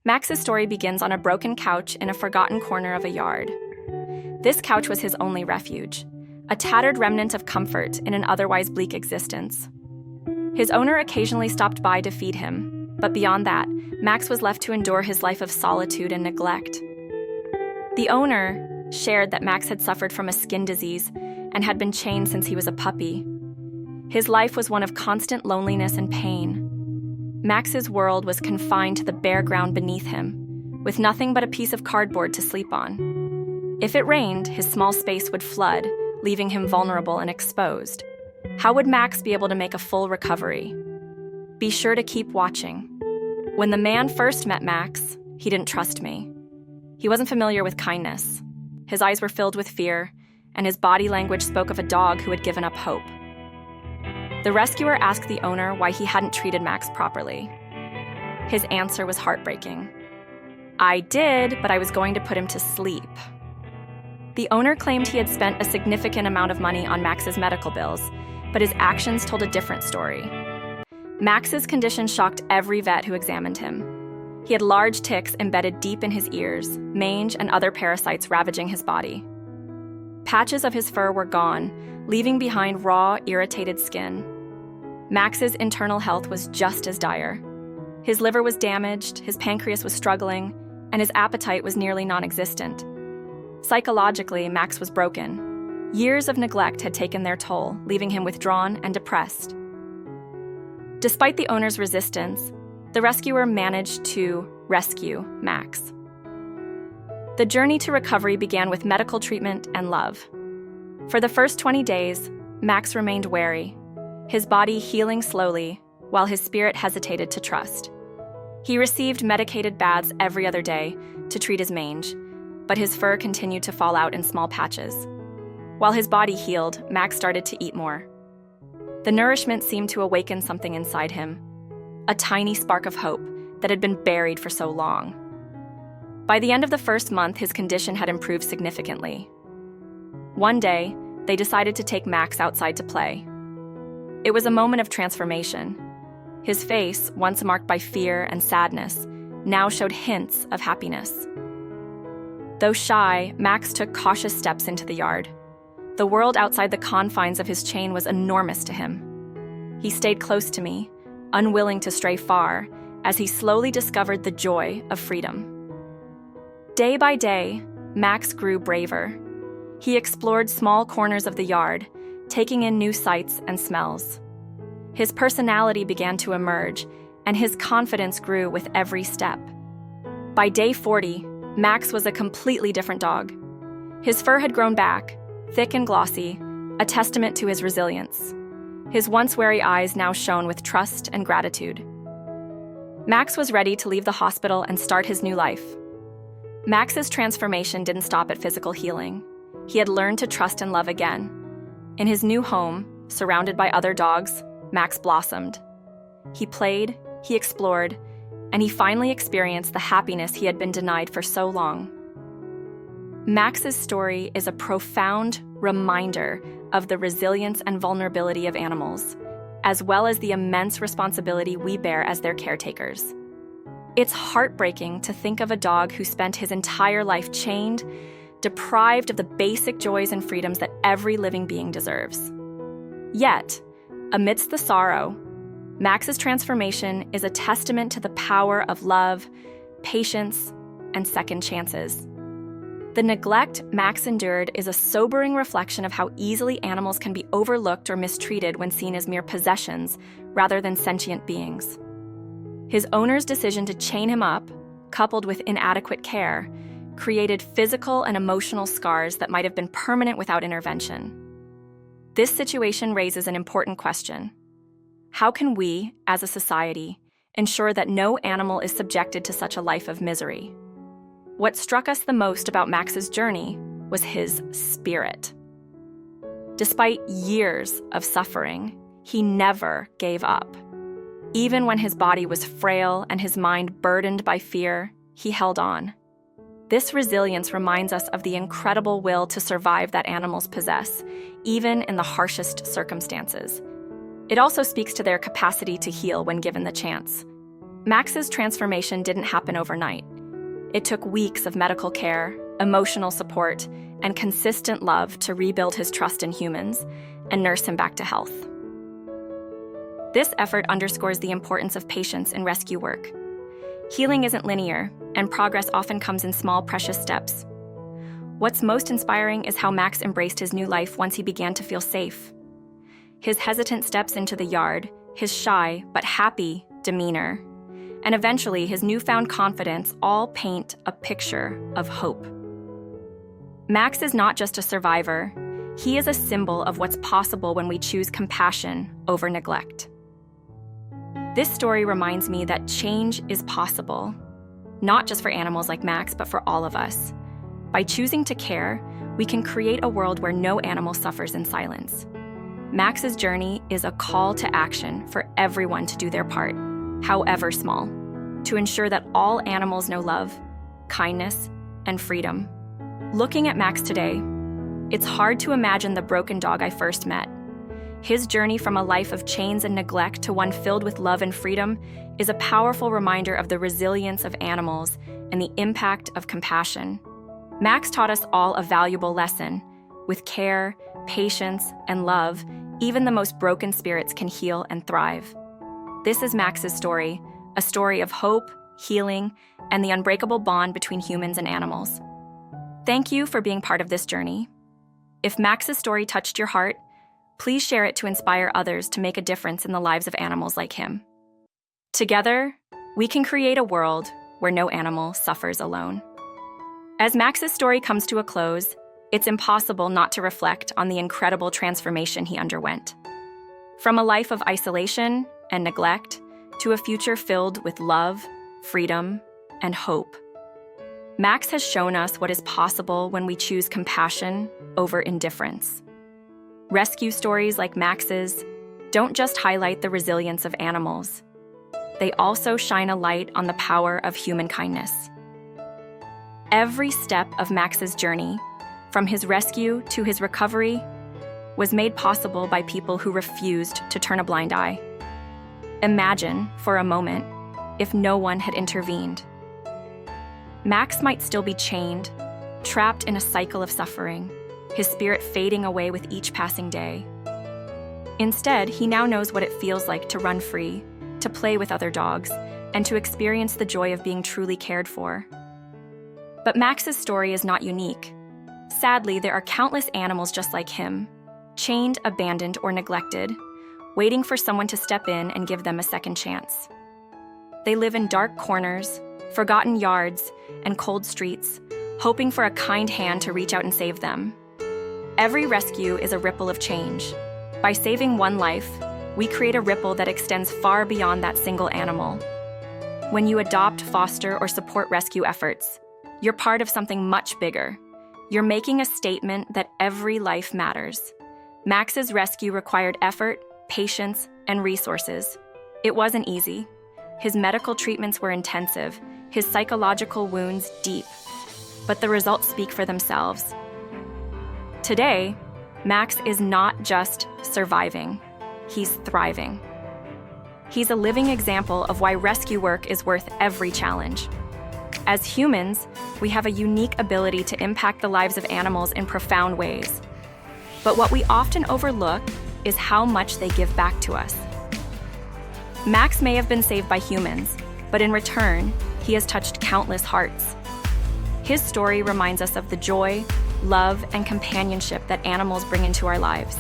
Max's story begins on a broken couch in a forgotten corner of a yard. This couch was his only refuge, a tattered remnant of comfort in an otherwise bleak existence. His owner occasionally stopped by to feed him, but beyond that, Max was left to endure his life of solitude and neglect. The owner shared that Max had suffered from a skin disease and had been chained since he was a puppy. His life was one of constant loneliness and pain. Max's world was confined to the bare ground beneath him, with nothing but a piece of cardboard to sleep on. If it rained, his small space would flood, leaving him vulnerable and exposed. How would Max be able to make a full recovery? Be sure to keep watching. When the man first met Max, he didn't trust me. He wasn't familiar with kindness. His eyes were filled with fear, and his body language spoke of a dog who had given up hope. The rescuer asked the owner why he hadn't treated Max properly. His answer was heartbreaking. "I did, but I was going to put him to sleep." The owner claimed he had spent a significant amount of money on Max's medical bills, but his actions told a different story. Max's condition shocked every vet who examined him. He had large ticks embedded deep in his ears, mange and other parasites ravaging his body. Patches of his fur were gone, leaving behind raw, irritated skin. Max's internal health was just as dire. His liver was damaged, his pancreas was struggling, and his appetite was nearly non-existent. Psychologically, Max was broken. Years of neglect had taken their toll, leaving him withdrawn and depressed. Despite the owner's resistance, the rescuer managed to rescue Max. The journey to recovery began with medical treatment and love. For the first 20 days, Max remained wary, his body healing slowly, while his spirit hesitated to trust. He received medicated baths every other day to treat his mange, but his fur continued to fall out in small patches. While his body healed, Max started to eat more. The nourishment seemed to awaken something inside him, a tiny spark of hope that had been buried for so long. By the end of the first month, his condition had improved significantly. One day, they decided to take Max outside to play. It was a moment of transformation. His face, once marked by fear and sadness, now showed hints of happiness. Though shy, Max took cautious steps into the yard. The world outside the confines of his chain was enormous to him. He stayed close to me, unwilling to stray far, as he slowly discovered the joy of freedom. Day by day, Max grew braver. He explored small corners of the yard, taking in new sights and smells. His personality began to emerge, and his confidence grew with every step. By day 40, Max was a completely different dog. His fur had grown back, thick and glossy, a testament to his resilience. His once wary eyes now shone with trust and gratitude. Max was ready to leave the hospital and start his new life. Max's transformation didn't stop at physical healing. He had learned to trust and love again. In his new home, surrounded by other dogs, Max blossomed. He played, he explored, and he finally experienced the happiness he had been denied for so long. Max's story is a profound reminder of the resilience and vulnerability of animals, as well as the immense responsibility we bear as their caretakers. It's heartbreaking to think of a dog who spent his entire life chained, deprived of the basic joys and freedoms that every living being deserves. Yet, amidst the sorrow, Max's transformation is a testament to the power of love, patience, and second chances. The neglect Max endured is a sobering reflection of how easily animals can be overlooked or mistreated when seen as mere possessions rather than sentient beings. His owner's decision to chain him up, coupled with inadequate care, created physical and emotional scars that might have been permanent without intervention. This situation raises an important question. How can we, as a society, ensure that no animal is subjected to such a life of misery? What struck us the most about Max's journey was his spirit. Despite years of suffering, he never gave up. Even when his body was frail and his mind burdened by fear, he held on. This resilience reminds us of the incredible will to survive that animals possess, even in the harshest circumstances. It also speaks to their capacity to heal when given the chance. Max's transformation didn't happen overnight. It took weeks of medical care, emotional support, and consistent love to rebuild his trust in humans and nurse him back to health. This effort underscores the importance of patience in rescue work. Healing isn't linear, and progress often comes in small, precious steps. What's most inspiring is how Max embraced his new life once he began to feel safe. His hesitant steps into the yard, his shy but happy demeanor, and eventually his newfound confidence all paint a picture of hope. Max is not just a survivor, he is a symbol of what's possible when we choose compassion over neglect. This story reminds me that change is possible, not just for animals like Max, but for all of us. By choosing to care, we can create a world where no animal suffers in silence. Max's journey is a call to action for everyone to do their part, however small, to ensure that all animals know love, kindness, and freedom. Looking at Max today, it's hard to imagine the broken dog I first met. His journey from a life of chains and neglect to one filled with love and freedom is a powerful reminder of the resilience of animals and the impact of compassion. Max taught us all a valuable lesson. With care, patience, and love, even the most broken spirits can heal and thrive. This is Max's story, a story of hope, healing, and the unbreakable bond between humans and animals. Thank you for being part of this journey. If Max's story touched your heart, please share it to inspire others to make a difference in the lives of animals like him. Together, we can create a world where no animal suffers alone. As Max's story comes to a close, it's impossible not to reflect on the incredible transformation he underwent. From a life of isolation and neglect to a future filled with love, freedom, and hope. Max has shown us what is possible when we choose compassion over indifference. Rescue stories like Max's don't just highlight the resilience of animals. They also shine a light on the power of human kindness. Every step of Max's journey, from his rescue to his recovery, was made possible by people who refused to turn a blind eye. Imagine, for a moment, if no one had intervened. Max might still be chained, trapped in a cycle of suffering, his spirit fading away with each passing day. Instead, he now knows what it feels like to run free, to play with other dogs, and to experience the joy of being truly cared for. But Max's story is not unique. Sadly, there are countless animals just like him, chained, abandoned, or neglected, waiting for someone to step in and give them a second chance. They live in dark corners, forgotten yards, and cold streets, hoping for a kind hand to reach out and save them. Every rescue is a ripple of change. By saving one life, we create a ripple that extends far beyond that single animal. When you adopt, foster, or support rescue efforts, you're part of something much bigger. You're making a statement that every life matters. Max's rescue required effort, patience, and resources. It wasn't easy. His medical treatments were intensive, his psychological wounds deep, but the results speak for themselves. Today, Max is not just surviving, he's thriving. He's a living example of why rescue work is worth every challenge. As humans, we have a unique ability to impact the lives of animals in profound ways. But what we often overlook is how much they give back to us. Max may have been saved by humans, but in return, he has touched countless hearts. His story reminds us of the joy, love, and companionship that animals bring into our lives.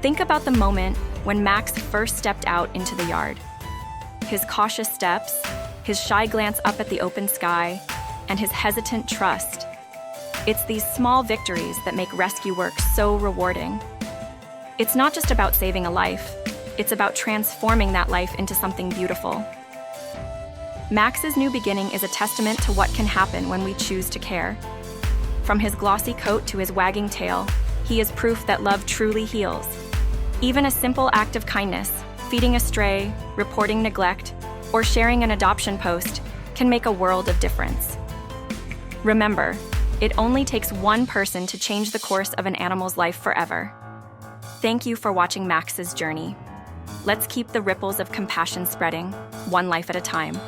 Think about the moment when Max first stepped out into the yard. His cautious steps, his shy glance up at the open sky, and his hesitant trust. It's these small victories that make rescue work so rewarding. It's not just about saving a life, it's about transforming that life into something beautiful. Max's new beginning is a testament to what can happen when we choose to care. From his glossy coat to his wagging tail, he is proof that love truly heals. Even a simple act of kindness, feeding a stray, reporting neglect, or sharing an adoption post can make a world of difference. Remember, it only takes one person to change the course of an animal's life forever. Thank you for watching Max's journey. Let's keep the ripples of compassion spreading, one life at a time.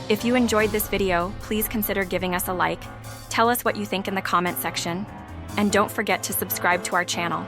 If you enjoyed this video, please consider giving us a like, tell us what you think in the comment section, and don't forget to subscribe to our channel.